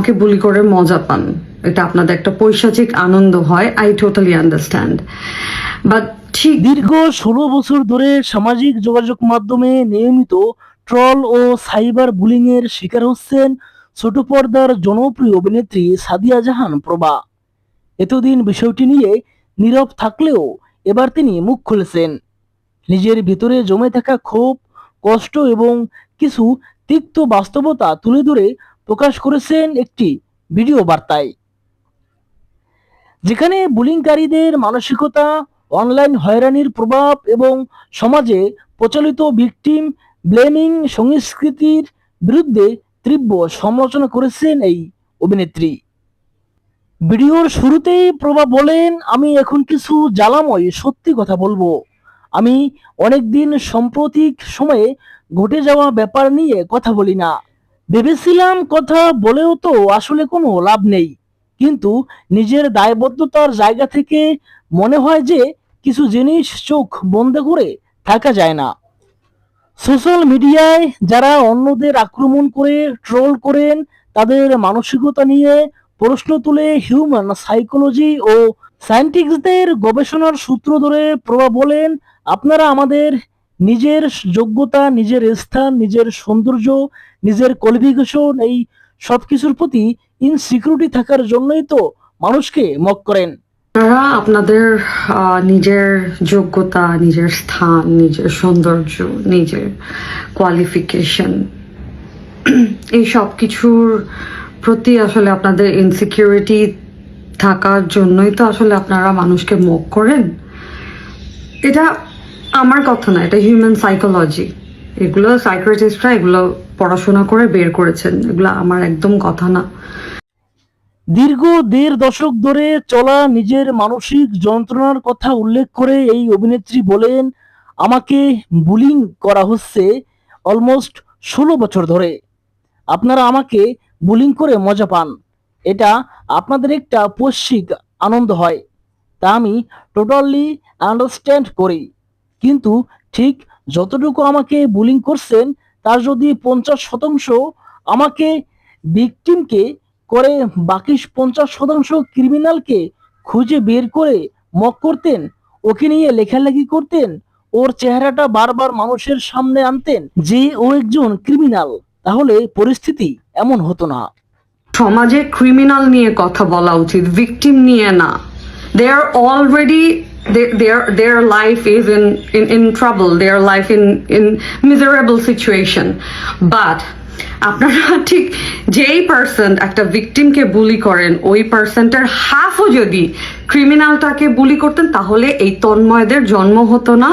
আমাকে বুলি করে মজা পান, এটা আপনাদের একটা পৈশাচিক আনন্দ হয়। আই টোটালি আন্ডারস্ট্যান্ড, বাট ঠিক দীর্ঘ ১৬ বছর ধরে সামাজিক যোগাযোগ মাধ্যমে নিয়মিত ট্রল ও সাইবার বুলিং এর শিকার হচ্ছেন ছোট পর্দার জনপ্রিয় অভিনেত্রী সাদিয়া জাহান প্রভা। এতদিন বিষয়টি নিয়ে নীরব থাকলেও এবার তিনি মুখ খুলেছেন। নিজের ভিতরে জমে থাকা ক্ষোভ, কষ্ট এবং কিছু তিক্ত বাস্তবতা তুলে ধরে প্রকাশ করেছেন একটি ভিডিও বার্তায়, যেখানে বুলিংকারীদের মানসিকতা, অনলাইন হয়রানির প্রভাব এবং সমাজে প্রচলিত ভিকটিম ব্লেমিং সংস্কৃতির বিরুদ্ধে তীব্র সমালোচনা করেছেন এই অভিনেত্রী। ভিডিওর শুরুতেই প্রভা বলেন, আমি এখন কিছু জ্বালাময় সত্যি কথা বলবো। আমি অনেকদিন সাম্প্রতিক সময়ে ঘটে যাওয়া ব্যাপার নিয়ে কথা বলি না। ভেবেছিলাম কথা বলেও তো আসলে কোনো লাভ নেই, কিন্তু নিজের দায়বদ্ধতার জায়গা থেকে মনে হয় যে কিছু জিনিস চোখ বন্ধ করে থাকা যায় না। সোশ্যাল মিডিয়ায় যারা অন্যদের আক্রমণ করে ট্রোল করেন, তাদের মানসিকতা নিয়ে প্রশ্ন তুলে হিউম্যান সাইকোলজি ও সায়েন্টিস্টদের গবেষণার সূত্র ধরে প্রভা বলেন, আপনারা আমাদের নিজের যোগ্যতা, নিজের স্থান, নিজের সৌন্দর্য, নিজের কোয়ালিফিকেশন, এই সব কিছুর প্রতি ইনসিকিউরিটি থাকার জন্যই তো মানুষকে মক করেন। আপনারা আপনাদের নিজের যোগ্যতা, নিজের স্থান, নিজের সৌন্দর্য, নিজের কোয়ালিফিকেশন, এই সব কিছুর প্রতি আসলে আপনাদের ইনসিকিউরিটি থাকার জন্যই তো আসলে আপনারা মানুষকে মক করেন। এটা আমার কথা না, এটা হিউম্যান সাইকোলজি। এগুলো সাইকিয়াট্রিস্টরা এগুলো পড়াশোনা করে বের করেছেন, এগুলো আমার একদম কথা না। দীর্ঘ ১.৫ দশক ধরে চলা নিজের মানসিক যন্ত্রণার কথা উল্লেখ করে এই অভিনেত্রী বলেন, আমাকে বুলিং করা হচ্ছে অলমোস্ট ১৬ বছর ধরে। আপনারা আমাকে বুলিং করে মজা পান, এটা আপনাদের একটা পৈশিক আনন্দ হয়, তা আমি টোটালি আন্ডারস্ট্যান্ড করি। কিন্তু ঠিক যতটুকু আমাকে বুলিং করছেন তার যদি ৫০% আমাকে ভিকটিমকে করে, বাকি ৫০% ক্রিমিনালকে খুঁজে বের করে মক করতেন, ওকে নিয়ে লেখালেখি করতেন, ওর চেহারাটা বারবার মানুষের সামনে আনতেন যে ও একজন ক্রিমিনাল, তাহলে পরিস্থিতি এমন হতো না। সমাজে ক্রিমিনাল নিয়ে কথা বলা উচিত, ভিকটিম নিয়ে না। দে আর already their life is in trouble, their life in miserable situation, but আপনারা ঠিক যেই পার্সন একটা ভিকটিমকে বুলি করেন, ওই পার্সনটার হাফও যদি ক্রিমিনালটাকে বুলি করতেন, তাহলে এই তন্ময়দের জন্ম হতো না।